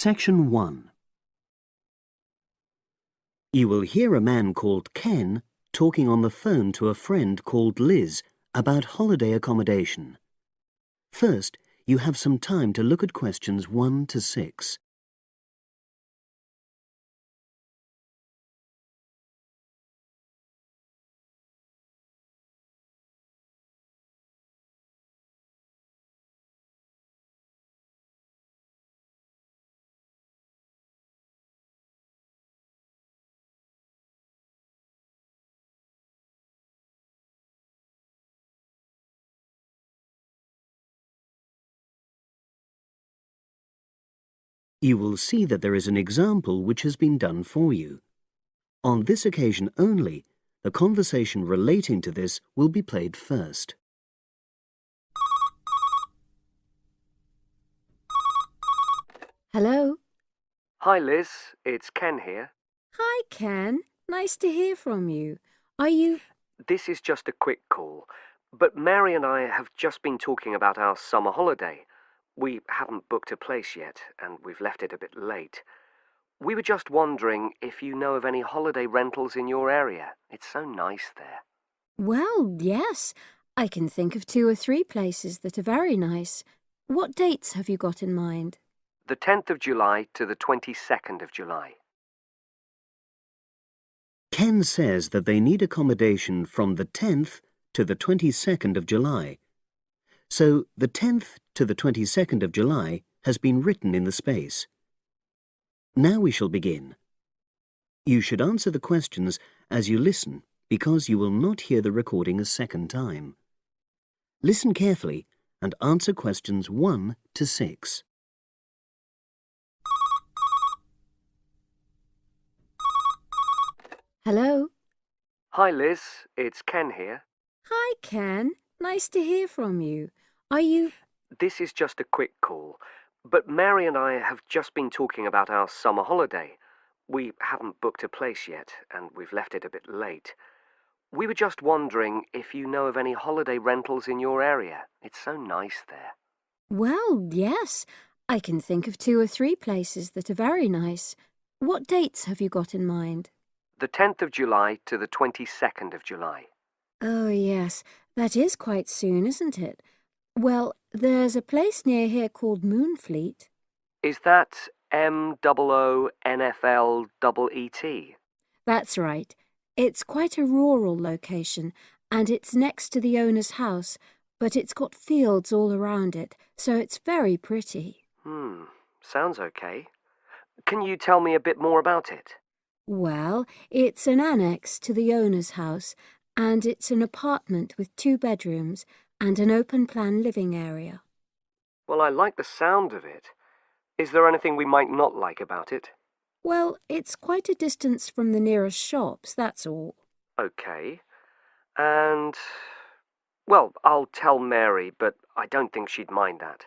Section 1. You will hear a man called Ken talking on the phone to a friend called Liz about holiday accommodation. First, you have some time to look at questions 1 to 6. You will see that there is an example which has been done for you. On this occasion only, the conversation relating to this will be played first. Hello. Hi Liz, it's Ken here. Hi, Ken. Nice to hear from you. Are you... This is just a quick call, but Mary and I have just been talking about our summer holiday. We haven't booked a place yet, and we've left it a bit late. We were just wondering if you know of any holiday rentals in your area. It's so nice there. Well, yes. I can think of 2 or 3 places that are very nice. What dates have you got in mind? The 10th of July to the 22nd of July. Ken says that they need accommodation from the 10th to the 22nd of July. So the 10th to the 22nd of July has been written in the space. Now we shall begin. You should answer the questions as you listen because you will not hear the recording a second time. Listen carefully and answer questions 1 to 6. Hello. Hi Liz, it's Ken here. Hi, Ken. Nice to hear from you. Are you... This is just a quick call, but Mary and I have just been talking about our summer holiday. We haven't booked a place yet, and we've left it a bit late. We were just wondering if you know of any holiday rentals in your area. It's so nice there. Well, yes. I can think of 2 or 3 places that are very nice. What dates have you got in mind? The 10th of July to the 22nd of July. Oh, yes. That is quite soon, isn't it? Well, there's a place near here called Moonfleet. Is that MOONFLEET? That's right. It's quite a rural location, and it's next to the owner's house, but it's got fields all around it, so it's very pretty. Sounds okay. Can you tell me a bit more about it? Well, it's an annex to the owner's house, and it's an apartment with 2 bedrooms and an open-plan living area. Well, I like the sound of it. Is there anything we might not like about it? Well, it's quite a distance from the nearest shops, that's all. Okay. And, well, I'll tell Mary, but I don't think she'd mind that.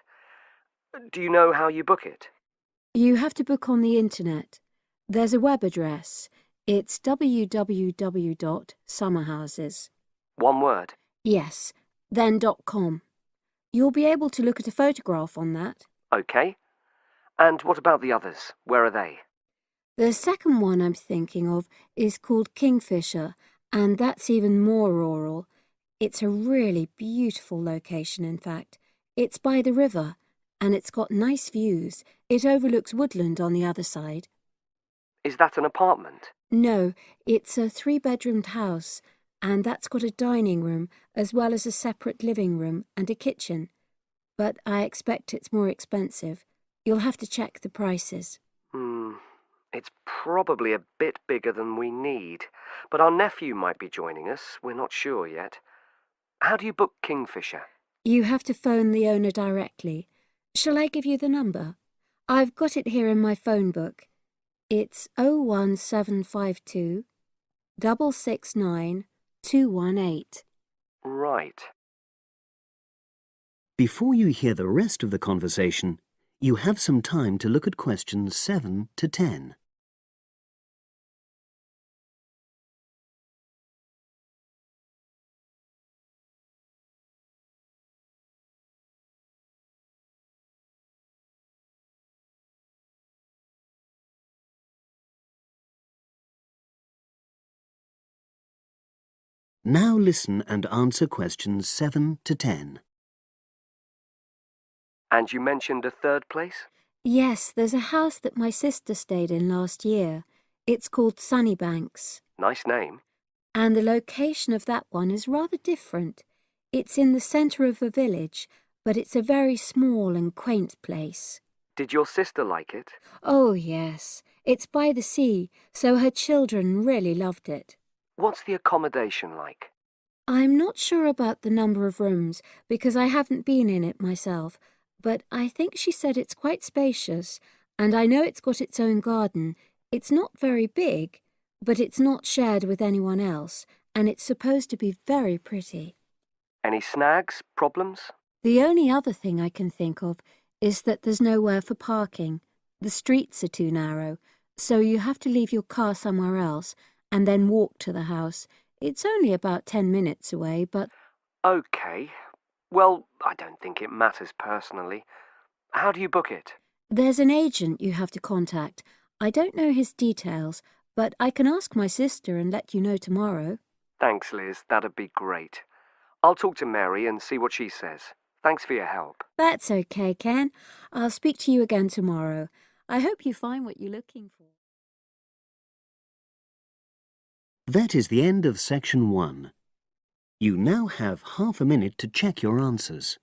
Do you know how you book it? You have to book on the internet. There's a web address. It's www.summerhouses. One word. Yes, then .com. You'll be able to look at a photograph on that. Okay. And what about the others? Where are they? The second one I'm thinking of is called Kingfisher, and that's even more rural. It's a really beautiful location, in fact. It's by the river, and it's got nice views. It overlooks woodland on the other side. Is that an apartment? No, it's a 3-bedroomed house, and that's got a dining room as well as a separate living room and a kitchen. But I expect it's more expensive. You'll have to check the prices. It's probably a bit bigger than we need, but our nephew might be joining us. We're not sure yet. How do you book Kingfisher? You have to phone the owner directly. Shall I give you the number? I've got it here in my phone book. It's 01752 669 218. Right. Before you hear the rest of the conversation, you have some time to look at questions 7 to 10. Now listen and answer questions 7 to 10. And you mentioned a third place? Yes, there's a house that my sister stayed in last year. It's called Sunnybanks. Nice name. And the location of that one is rather different. It's in the centre of a village, but it's a very small and quaint place. Did your sister like it? Oh, yes. It's by the sea, so her children really loved it. What's the accommodation like? I'm not sure about the number of rooms, because I haven't been in it myself, but I think she said it's quite spacious, and I know it's got its own garden. It's not very big, but it's not shared with anyone else, and it's supposed to be very pretty. Any snags? Problems? The only other thing I can think of is that there's nowhere for parking. The streets are too narrow, so you have to leave your car somewhere else and then walk to the house. It's only about 10 minutes away, but... OK. Well, I don't think it matters personally. How do you book it? There's an agent you have to contact. I don't know his details, but I can ask my sister and let you know tomorrow. Thanks, Liz. That'd be great. I'll talk to Mary and see what she says. Thanks for your help. That's okay, Ken. I'll speak to you again tomorrow. I hope you find what you're looking for. That is the end of section 1. You now have half a minute to check your answers.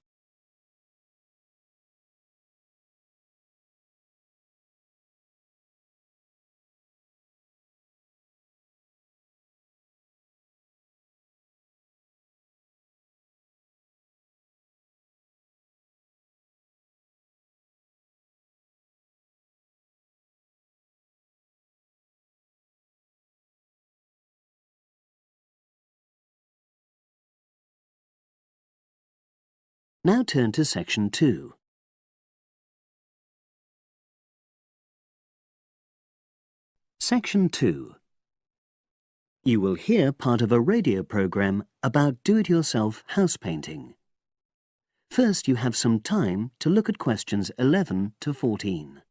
Now turn to section 2. Section 2. You will hear part of a radio program about do-it-yourself house painting. First, you have some time to look at questions 11 to 14.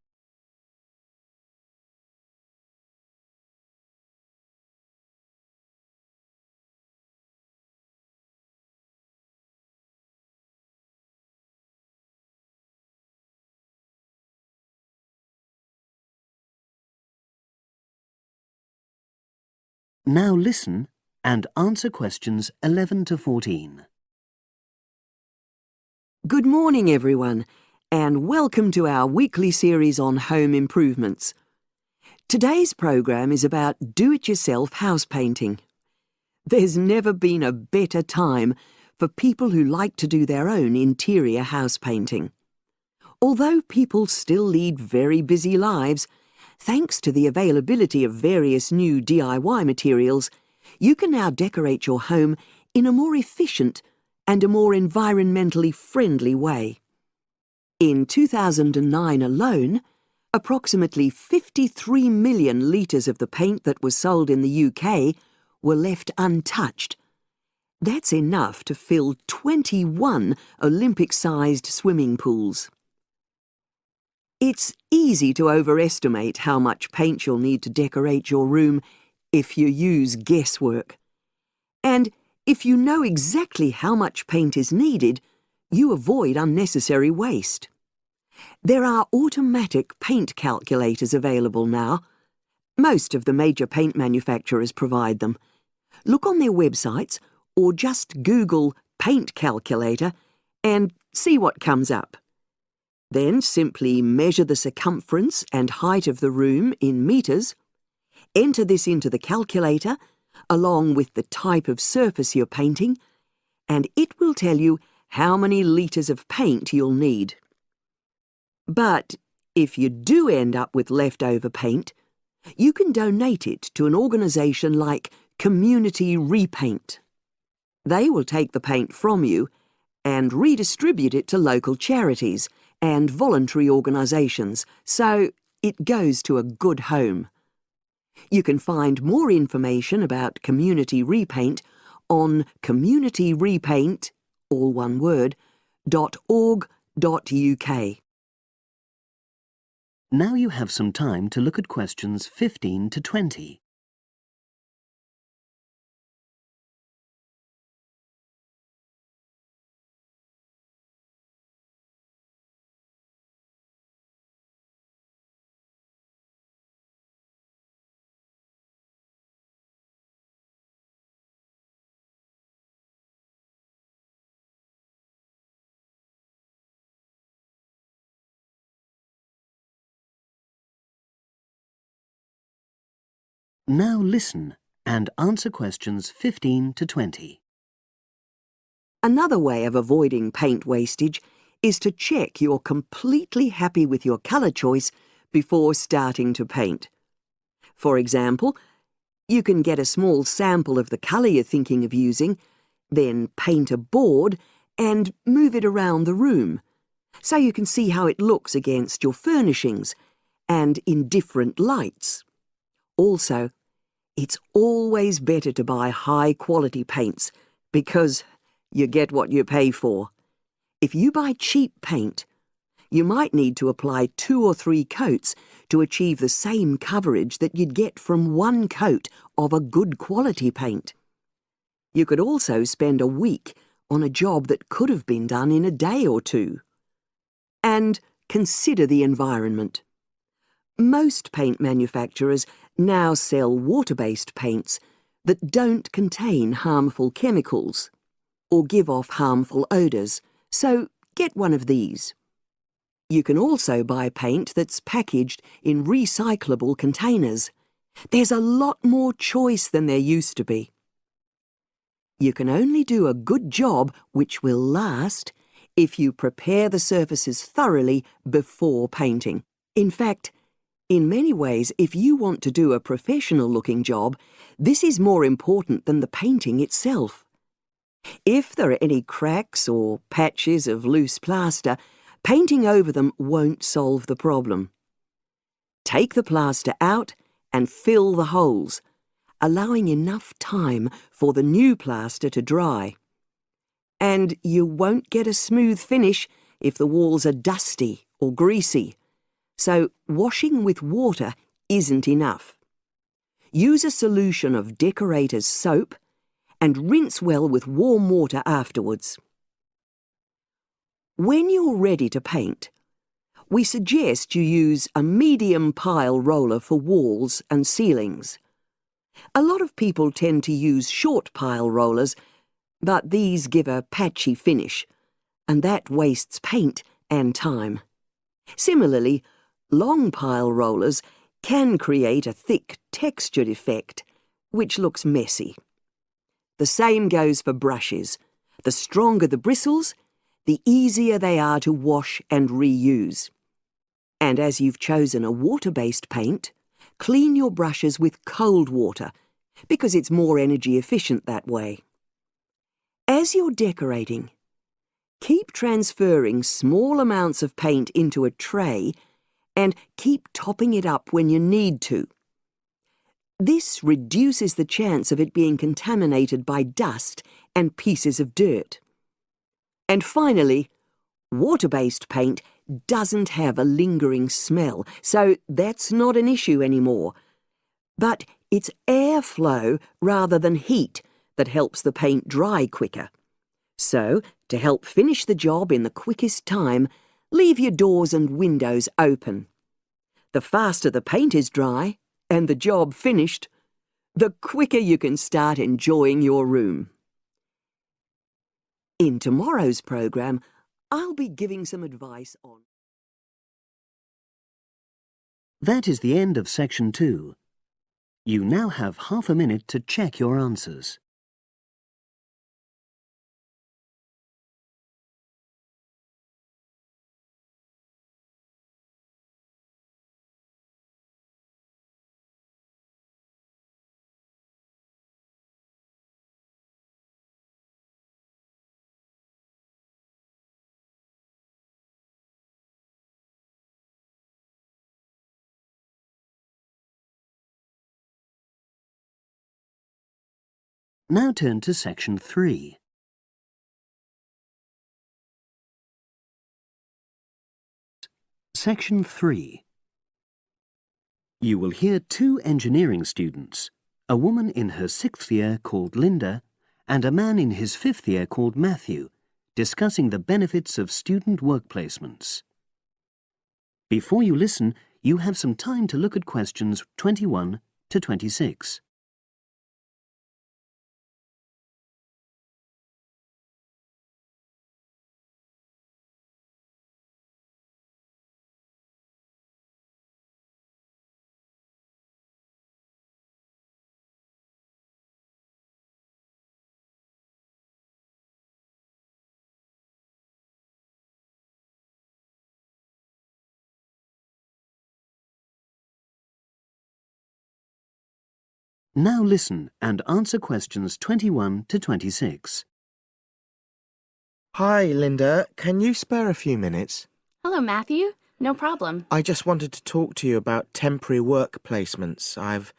Now listen and answer questions 11 to 14. Good morning, everyone, and welcome to our weekly series on home improvements. Today's program is about do-it-yourself house painting. There's never been a better time for people who like to do their own interior house painting. Although people still lead very busy lives, thanks to the availability of various new DIY materials, you can now decorate your home in a more efficient and a more environmentally friendly way. In 2009 alone, approximately 53 million litres of the paint that was sold in the UK were left untouched. That's enough to fill 21 Olympic-sized swimming pools. It's easy to overestimate how much paint you'll need to decorate your room if you use guesswork. And if you know exactly how much paint is needed, you avoid unnecessary waste. There are automatic paint calculators available now. Most of the major paint manufacturers provide them. Look on their websites or just Google paint calculator and see what comes up. Then simply measure the circumference and height of the room in metres. Enter this into the calculator, along with the type of surface you're painting, and it will tell you how many litres of paint you'll need. But if you do end up with leftover paint, you can donate it to an organisation like Community Repaint. They will take the paint from you and redistribute it to local charities and voluntary organisations, so it goes to a good home. You can find more information about Community Repaint on communityrepaint, all one word, .org.uk. Now you have some time to look at questions 15 to 20. Now listen and answer questions 15 to 20. Another way of avoiding paint wastage is to check you're completely happy with your colour choice before starting to paint. For example, you can get a small sample of the colour you're thinking of using, then paint a board and move it around the room, so you can see how it looks against your furnishings and in different lights. Also, it's always better to buy high-quality paints because you get what you pay for. If you buy cheap paint, you might need to apply 2 or 3 coats to achieve the same coverage that you'd get from 1 coat of a good quality paint. You could also spend a week on a job that could have been done in a day or 2. And consider the environment. Most paint manufacturers now sell water-based paints that don't contain harmful chemicals or give off harmful odours, so get one of these. You can also buy paint that's packaged in recyclable containers. There's a lot more choice than there used to be. You can only do a good job which will last if you prepare the surfaces thoroughly before painting. In fact, in many ways, if you want to do a professional-looking job, this is more important than the painting itself. If there are any cracks or patches of loose plaster, painting over them won't solve the problem. Take the plaster out and fill the holes, allowing enough time for the new plaster to dry. And you won't get a smooth finish if the walls are dusty or greasy. So washing with water isn't enough. Use a solution of decorator's soap and rinse well with warm water afterwards. When you're ready to paint, we suggest you use a medium pile roller for walls and ceilings. A lot of people tend to use short pile rollers, but these give a patchy finish, and that wastes paint and time. Similarly, long pile rollers can create a thick textured effect, which looks messy. The same goes for brushes. The stronger the bristles, the easier they are to wash and reuse. And as you've chosen a water-based paint, clean your brushes with cold water, because it's more energy efficient that way. As you're decorating, keep transferring small amounts of paint into a tray and keep topping it up when you need to. This reduces the chance of it being contaminated by dust and pieces of dirt. And finally, water-based paint doesn't have a lingering smell, so that's not an issue anymore. But it's airflow rather than heat that helps the paint dry quicker. So, to help finish the job in the quickest time, leave your doors and windows open. The faster the paint is dry, and the job finished, the quicker you can start enjoying your room. In tomorrow's programme, I'll be giving some advice on... That is the end of section 2. You now have half a minute to check your answers. Now turn to section 3. Section 3. You will hear 2 engineering students, a woman in her 6th year called Linda and a man in his 5th year called Matthew, discussing the benefits of student work placements. Before you listen, you have some time to look at questions 21 to 26. Now listen and answer questions 21 to 26. Hi, Linda. Can you spare a few minutes? Hello, Matthew. No problem. I just wanted to talk to you about temporary work placements. I've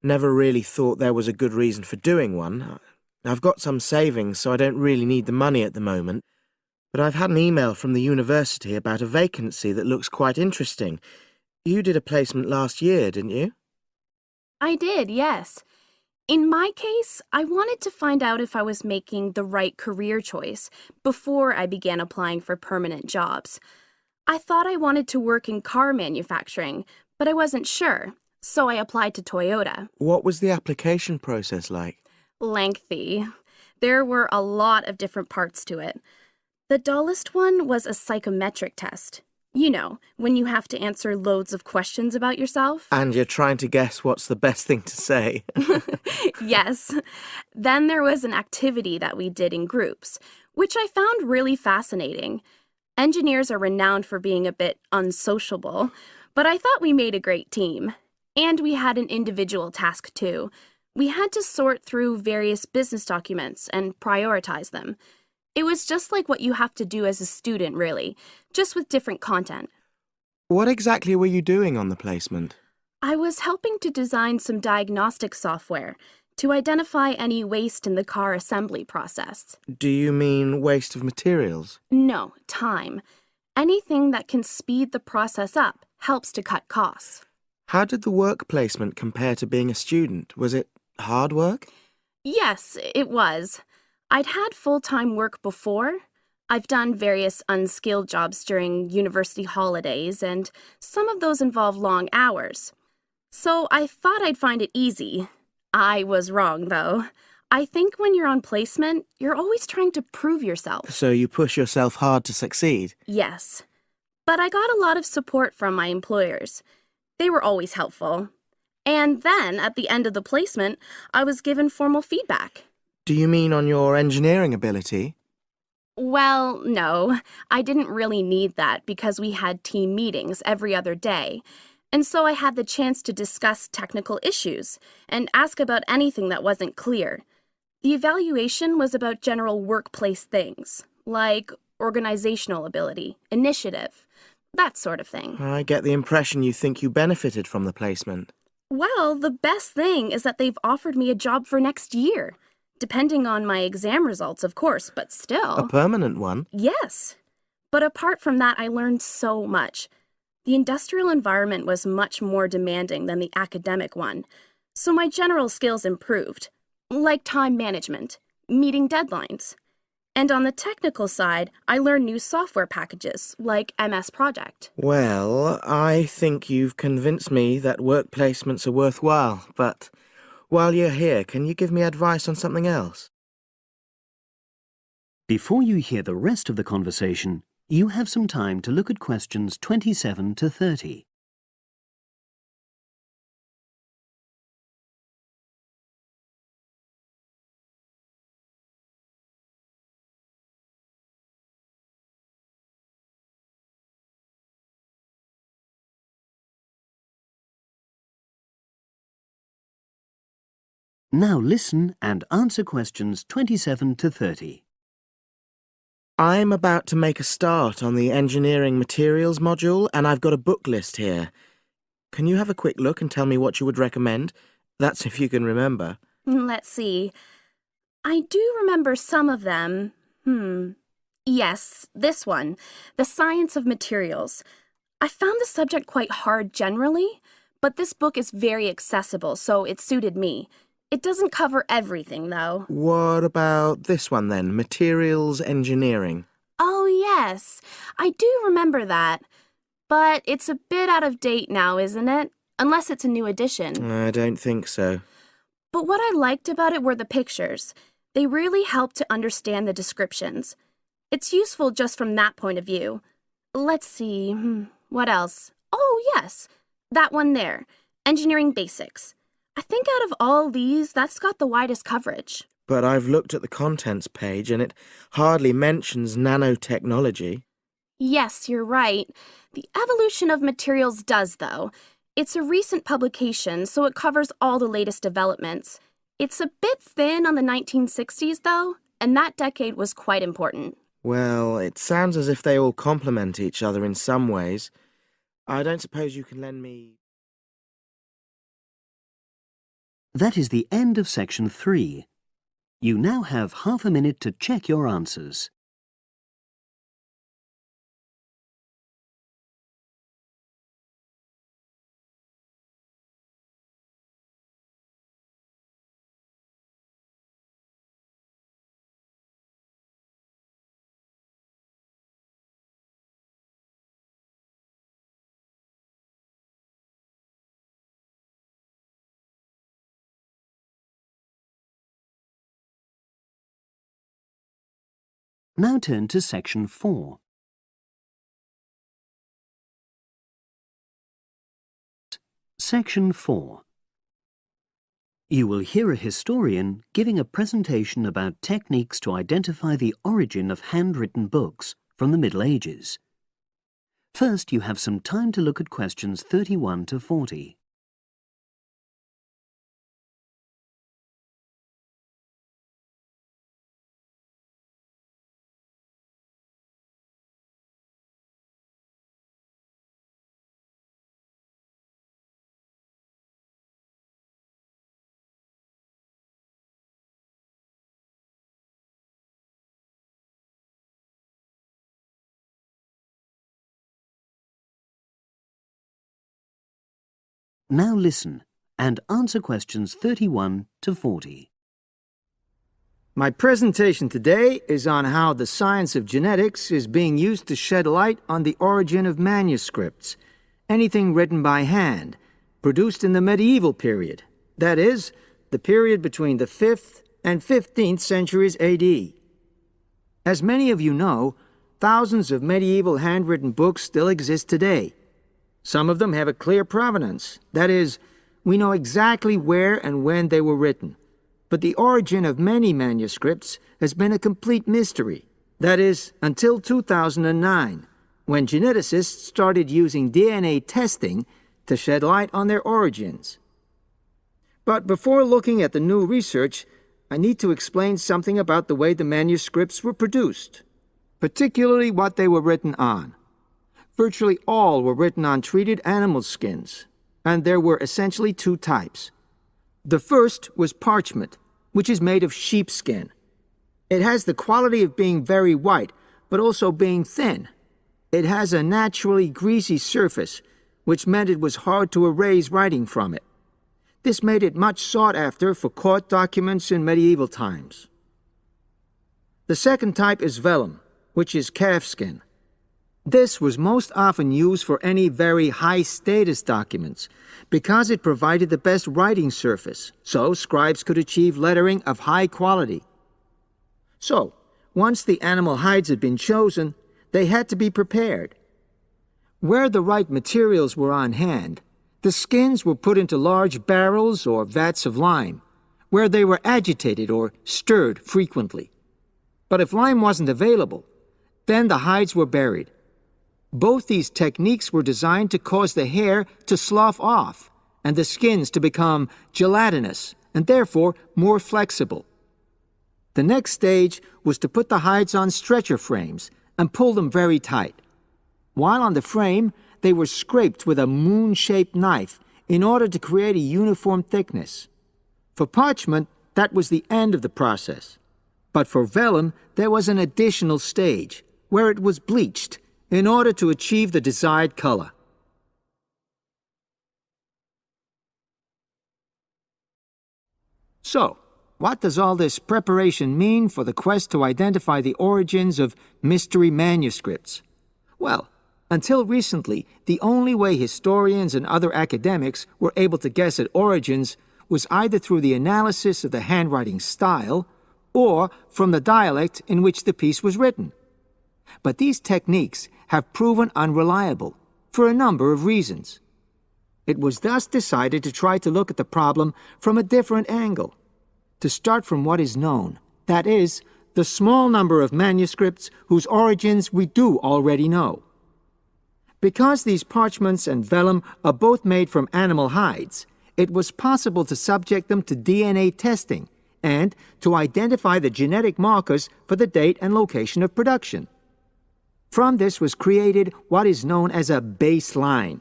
never really thought there was a good reason for doing one. I've got some savings, so I don't really need the money at the moment. But I've had an email from the university about a vacancy that looks quite interesting. You did a placement last year, didn't you? I did, yes. In my case, I wanted to find out if I was making the right career choice before I began applying for permanent jobs. I thought I wanted to work in car manufacturing, but I wasn't sure, so I applied to Toyota. What was the application process like? Lengthy. There were a lot of different parts to it. The dullest one was a psychometric test. You know, when you have to answer loads of questions about yourself. And you're trying to guess what's the best thing to say. Yes. Then there was an activity that we did in groups, which I found really fascinating. Engineers are renowned for being a bit unsociable, but I thought we made a great team. And we had an individual task too. We had to sort through various business documents and prioritize them. It was just like what you have to do as a student, really, just with different content. What exactly were you doing on the placement? I was helping to design some diagnostic software to identify any waste in the car assembly process. Do you mean waste of materials? No, time. Anything that can speed the process up helps to cut costs. How did the work placement compare to being a student? Was it hard work? Yes, it was. I'd had full-time work before. I've done various unskilled jobs during university holidays, and some of those involve long hours. So I thought I'd find it easy. I was wrong, though. I think when you're on placement, you're always trying to prove yourself. So you push yourself hard to succeed? Yes. But I got a lot of support from my employers. They were always helpful. And then, at the end of the placement, I was given formal feedback. Do you mean on your engineering ability? Well, no. I didn't really need that because we had team meetings every other day. And so I had the chance to discuss technical issues and ask about anything that wasn't clear. The evaluation was about general workplace things, like organizational ability, initiative, that sort of thing. I get the impression you think you benefited from the placement. Well, the best thing is that they've offered me a job for next year. Depending on my exam results, of course, but still. A permanent one? Yes. But apart from that, I learned so much. The industrial environment was much more demanding than the academic one, so my general skills improved, like time management, meeting deadlines. And on the technical side, I learned new software packages, like MS Project. Well, I think you've convinced me that work placements are worthwhile, but while you're here, can you give me advice on something else? Before you hear the rest of the conversation, you have some time to look at questions 27 to 30. Now listen and answer questions 27 to 30. I'm about to make a start on the engineering materials module, and I've got a book list here. Can you have a quick look and tell me what you would recommend? That's if you can remember. Let's see. I do remember some of them. Yes, this one, The Science of Materials. I found the subject quite hard generally, but this book is very accessible, so it suited me. It doesn't cover everything, though. What about this one then, Materials Engineering? Oh, yes. I do remember that. But it's a bit out of date now, isn't it? Unless it's a new edition. I don't think so. But what I liked about it were the pictures. They really helped to understand the descriptions. It's useful just from that point of view. Let's see, what else? Oh, yes, that one there, Engineering Basics. I think out of all these, that's got the widest coverage. But I've looked at the contents page and it hardly mentions nanotechnology. Yes, you're right. The evolution of materials does, though. It's a recent publication, so it covers all the latest developments. It's a bit thin on the 1960s, though, and that decade was quite important. Well, it sounds as if they all complement each other in some ways. I don't suppose you can lend me... That is the end of section 3. You now have half a minute to check your answers. Now turn to section 4. Section 4. You will hear a historian giving a presentation about techniques to identify the origin of handwritten books from the Middle Ages. First, you have some time to look at questions 31 to 40. Now listen and answer questions 31 to 40. My presentation today is on how the science of genetics is being used to shed light on the origin of manuscripts, anything written by hand, produced in the medieval period, that is, the period between the 5th and 15th centuries AD. As many of you know, thousands of medieval handwritten books still exist today. Some of them have a clear provenance, that is, we know exactly where and when they were written. But the origin of many manuscripts has been a complete mystery, that is, until 2009, when geneticists started using DNA testing to shed light on their origins. But before looking at the new research, I need to explain something about the way the manuscripts were produced, particularly what they were written on. Virtually all were written on treated animal skins, and there were essentially two types. The first was parchment, which is made of sheepskin. It has the quality of being very white, but also being thin. It has a naturally greasy surface, which meant it was hard to erase writing from it. This made it much sought after for court documents in medieval times. The second type is vellum, which is calfskin. This was most often used for any very high-status documents because it provided the best writing surface, so scribes could achieve lettering of high quality. So, once the animal hides had been chosen, they had to be prepared. Where the right materials were on hand, the skins were put into large barrels or vats of lime, where they were agitated or stirred frequently. But if lime wasn't available, then the hides were buried. Both these techniques were designed to cause the hair to slough off and the skins to become gelatinous and therefore more flexible. The next stage was to put the hides on stretcher frames and pull them very tight. While on the frame, they were scraped with a moon-shaped knife in order to create a uniform thickness. For parchment, that was the end of the process. But for vellum, there was an additional stage, where it was bleached in order to achieve the desired color. So, what does all this preparation mean for the quest to identify the origins of mystery manuscripts? Well, until recently, the only way historians and other academics were able to guess at origins was either through the analysis of the handwriting style or from the dialect in which the piece was written. But these techniques have proven unreliable for a number of reasons. It was thus decided to try to look at the problem from a different angle, to start from what is known, that is, the small number of manuscripts whose origins we do already know. Because these parchments and vellum are both made from animal hides, it was possible to subject them to DNA testing and to identify the genetic markers for the date and location of production. From this was created what is known as a baseline.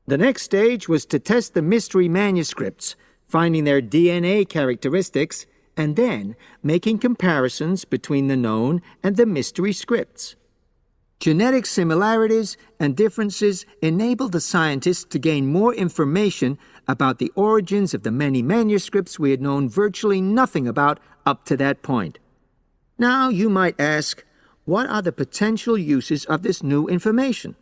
The next stage was to test the mystery manuscripts, finding their DNA characteristics, and then making comparisons between the known and the mystery scripts. Genetic similarities and differences enabled the scientists to gain more information about the origins of the many manuscripts we had known virtually nothing about up to that point. Now you might ask, what are the potential uses of this new information?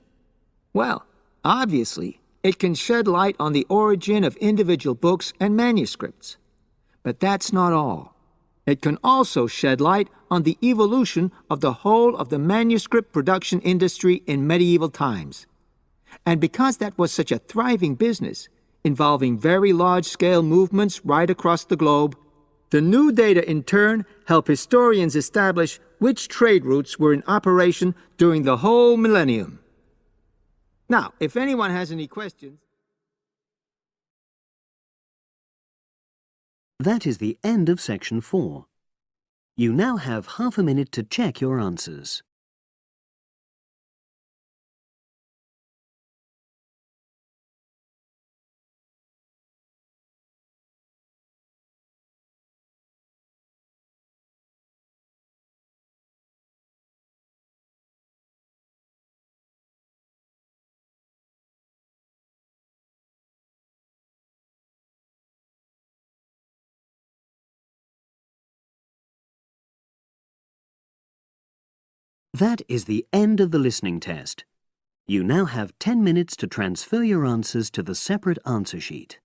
Well, obviously, it can shed light on the origin of individual books and manuscripts. But that's not all. It can also shed light on the evolution of the whole of the manuscript production industry in medieval times. And because that was such a thriving business, involving very large-scale movements right across the globe, the new data in turn help historians establish which trade routes were in operation during the whole millennium. Now, if anyone has any questions... That is the end of section 4. You now have half a minute to check your answers. That is the end of the listening test. You now have 10 minutes to transfer your answers to the separate answer sheet.